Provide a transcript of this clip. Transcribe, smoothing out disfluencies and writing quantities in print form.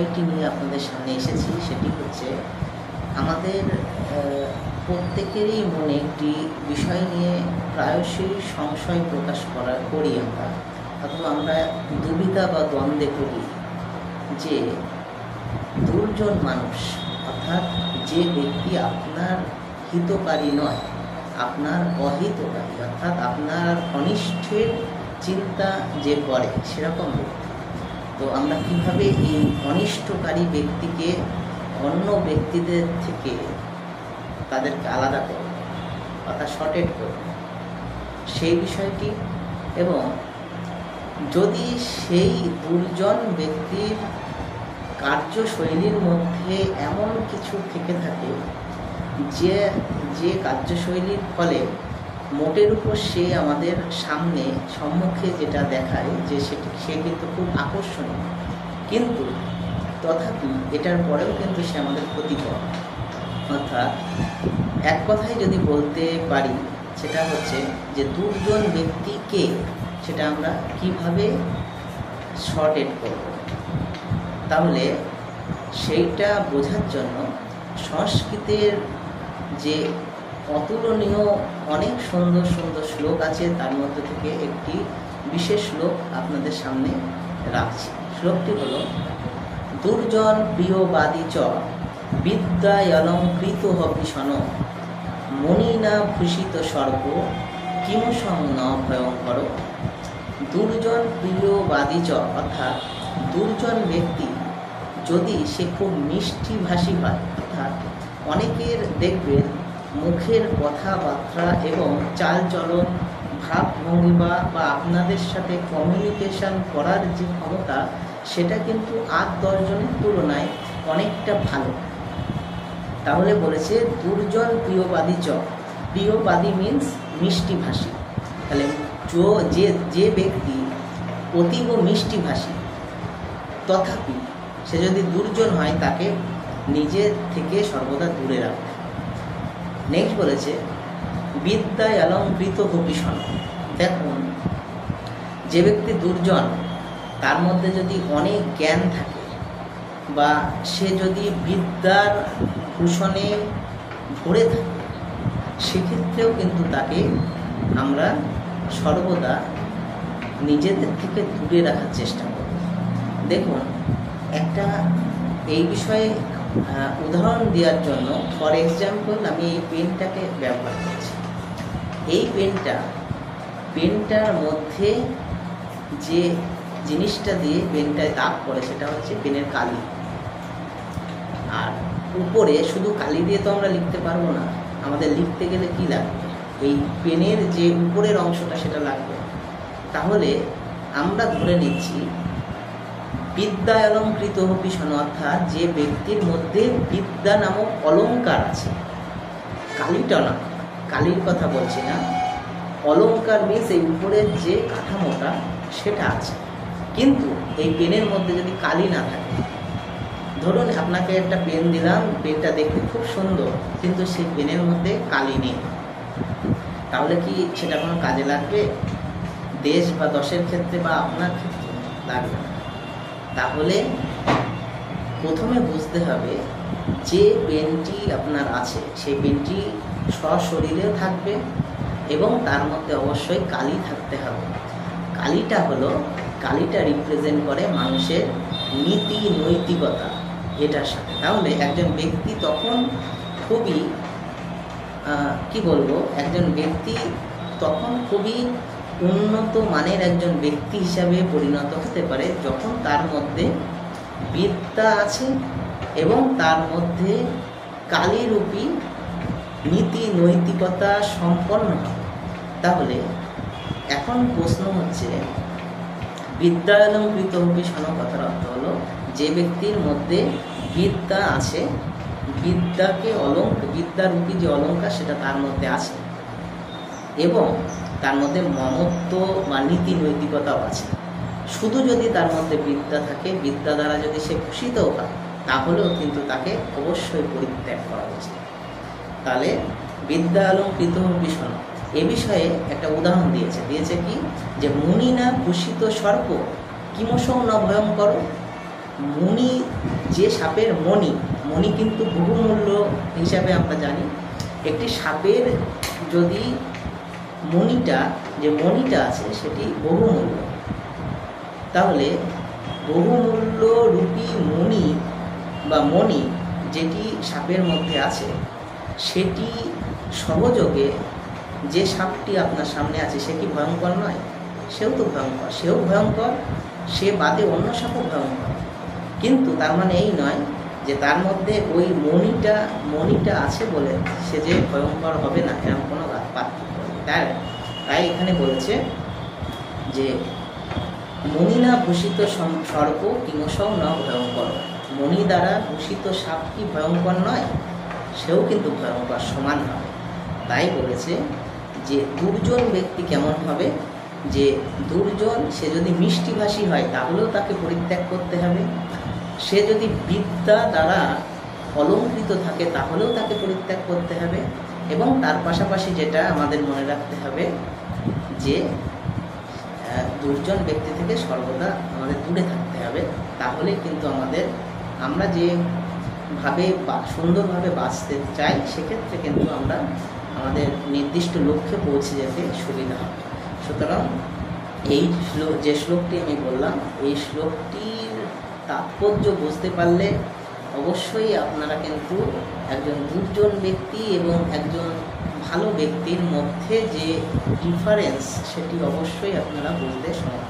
বিষয়টি নিয়ে আপনাদের সামনে এসেছি সেটি হচ্ছে আমাদের প্রত্যেকেরই মনে একটি বিষয় নিয়ে প্রায়শই সংশয় প্রকাশ করি আমরা, অথবা আমরা দুবিধা বা দ্বন্দ্বে করি যে দুর্জন মানুষ অর্থাৎ যে ব্যক্তি আপনার হিতকারী নয়, আপনার অহিতকারী অর্থাৎ আপনার অনিষ্টের চিন্তা যে করে সেরকম ব্যক্তি, তো আমরা কীভাবে এই অনিষ্টকারী ব্যক্তিকে অন্য ব্যক্তিদের থেকে তাদেরকে আলাদা করব অর্থাৎ শর্টেড করব সেই বিষয়টি, এবং যদি সেই দুর্জন ব্যক্তির কার্যশৈলীর মধ্যে এমন কিছু থেকে থাকে যে কার্যশৈলীর ফলে মোটের উপর সে আমাদের সম্মুখে যেটা দেখায় যে সে কিন্তু খুব আকর্ষণীয়, কিন্তু তথাপি এটার পরেও কিন্তু সে আমাদের ক্ষতিকর। অর্থাৎ এক কথায় যদি বলতে পারি সেটা হচ্ছে যে দুর্জন ব্যক্তিকে সেটা আমরা কিভাবে শর্টেড করব। তাহলে সেইটা বোঝার জন্য সংস্কৃতের যে অতুলনীয় অনেক সুন্দর সুন্দর শ্লোক আছে তার মধ্যে থেকে একটি বিশেষ শ্লোক আপনাদের সামনে রাখছি। শ্লোকটি হল দুর্জন প্রিয়বাদী চ বিদ্যায়লঙ্কৃত হবিষণ মণিনা ভূষিত সর্প কিমুসং ন ভয়ঙ্কর। দুর্জন প্রিয়বাদী চ অর্থাৎ দুর্জন ব্যক্তি যদি সে খুব মিষ্টিভাষী হয়, অর্থাৎ অনেকের দেখবেন মুখের কথাবার্তা এবং চালচলন ভাবভঙ্গিমা বা আপনাদের সাথে কমিউনিকেশন করার যে ক্ষমতা সেটা কিন্তু 8-10 জনের তুলনায় অনেকটা ভালো। তাহলে বলেছে দুর্জন প্রিয়বাদী চ, প্রিয়বাদী মিন্স মিষ্টিভাষী। তাহলে যে ব্যক্তি অতীব মিষ্টিভাষী তথাপি সে যদি দুর্জন হয় তাকে নিজের থেকে সর্বদা দূরে রাখবে। নেক্সট বলেছে বিদ্যায় অলঙ্কৃত ভূষণ। দেখুন, যে ব্যক্তি দুর্জন তার মধ্যে যদি অনেক জ্ঞান থাকে বা সে যদি বিদ্যার ভূষণে ভরে থাকে সেক্ষেত্রেও কিন্তু তাকে আমরা সর্বদা নিজেদের থেকে দূরে রাখার চেষ্টা করব। দেখুন, একটা এই বিষয়ে উদাহরণ দেওয়ার জন্য ফর এক্সাম্পল আমি এই পেনটাকে ব্যবহার করছি। এই পেনটার মধ্যে যে জিনিসটা দিয়ে পেনটায় দাগ পড়ে সেটা হচ্ছে পেনের কালি। আর উপরে শুধু কালি দিয়ে তো আমরা লিখতে পারবো না, আমাদের লিখতে গেলে কি লাগবে? এই পেনের যে উপরের অংশটা সেটা লাগবে। তাহলে আমরা ধরে নিচ্ছি বিদ্যায় অলঙ্কৃত ভূষণ, অর্থাৎ যে ব্যক্তির মধ্যে বিদ্যা নামক অলঙ্কার আছে। কালিটা না, কালির কথা বলছি না, অলঙ্কার মিন্স এই উপরের যে কাঠামোটা সেটা আছে, কিন্তু এই পেনের মধ্যে যদি কালি না থাকে, ধরুন আপনাকে একটা পেন দিলাম, পেনটা দেখতে খুব সুন্দর কিন্তু সেই পেনের মধ্যে কালি নেই, তাহলে কি সেটা কোনো কাজে লাগবে? দেশ বা দশের ক্ষেত্রে বা আপনার ক্ষেত্রে লাগবে না। তাহলে প্রথমে বুঝতে হবে যে পেনটি আপনার আছে সেই পেনটি সশরীরেও থাকবে এবং তার মধ্যে অবশ্যই কালি থাকতে হবে। কালিটা রিপ্রেজেন্ট করে মানুষের নীতি নৈতিকতা এটার সাথে। তাহলে একজন ব্যক্তি তখন খুবই একজন ব্যক্তি তখন খুবই উন্নত মানের একজন ব্যক্তি হিসাবে পরিণত হতে পারে যখন তার মধ্যে বিদ্যা আছে এবং তার মধ্যে কালীরূপী নীতি নৈতিকতা সম্পন্ন হবে। তাহলে এখন প্রশ্ন হচ্ছে বিদ্যায়লঙ্কৃত ভূষণ কথার অর্থ হলো যে ব্যক্তির মধ্যে বিদ্যা আছে, বিদ্যারূপী যে অলঙ্কার সেটা তার মধ্যে আছে এবং তার মধ্যে মমত্ব বা নীতি নৈতিকতাও আছে। শুধু যদি তার মধ্যে বিদ্যা থাকে, বিদ্যা দ্বারা যদি সে ভূষিতও হয়, তাহলেও কিন্তু তাকে অবশ্যই পরিত্যাগ করা উচিত। তাহলে বিদ্যায়লঙ্কৃত ভূষণ এ বিষয়ে একটা উদাহরণ দিয়েছে কি যে মুনিনা ভূষিত সর্প কিমসং ন ভয়ঙ্কর। মণি, যে সাপের মণি, মণি কিন্তু বহুমূল্য হিসাবে আমরা জানি। একটি সাপের যদি যে মণিটা আছে সেটি বহুমূল্য, তাহলে বহুমূল্য রূপী মণি বা মণি যেটি সাপের মধ্যে আছে, সেটি সহযোগে যে সাপটি আপনার সামনে আছে সে কি ভয়ঙ্কর নয়? সেও তো ভয়ঙ্কর, সেও ভয়ঙ্কর, সে বাদে অন্য সাপও ভয়ঙ্কর। কিন্তু তার মানে এই নয় যে তার মধ্যে ওই মণিটা আছে বলে সে যে ভয়ঙ্কর হবে না, এরকম কোনো পার্থক্য নেই। তাই এখানে বলেছে যে মণি না ভূষিত সর্প কিংসৌ ন ভয়ঙ্কর। মণি দ্বারা ভূষিত সাপ কি ভয়ঙ্কর নয়? সেও কিন্তু ভয়ঙ্কর সমান হবে। তাই বলেছে যে দুর্জন ব্যক্তি কেমন হবে, যে দুর্জন, সে যদি মিষ্টিভাষী হয় তাহলেও তাকে পরিত্যাগ করতে হবে, সে যদি বিদ্যা দ্বারা অলঙ্কৃত থাকে তাহলেও তাকে পরিত্যাগ করতে হবে, এবং তার পাশাপাশি যেটা আমাদের মনে রাখতে হবে যে দুর্জন ব্যক্তি থেকে সর্বদা আমাদের দূরে থাকতে হবে। তাহলে কিন্তু আমরা যেভাবে সুন্দরভাবে বাঁচতে চাই সেক্ষেত্রে কিন্তু আমরা আমাদের নির্দিষ্ট লক্ষ্যে পৌঁছে যেতে সুবিধা হবে। সুতরাং এই যে শ্লোকটি আমি বললাম, এই শ্লোকটির তাৎপর্য বুঝতে পারলে অবশ্যই আপনারা কিন্তু একজন দুর্জন ব্যক্তি এবং একজন ভালো ব্যক্তির মধ্যে যে ডিফারেন্স সেটি অবশ্যই আপনারা বুঝতে সমর্থ।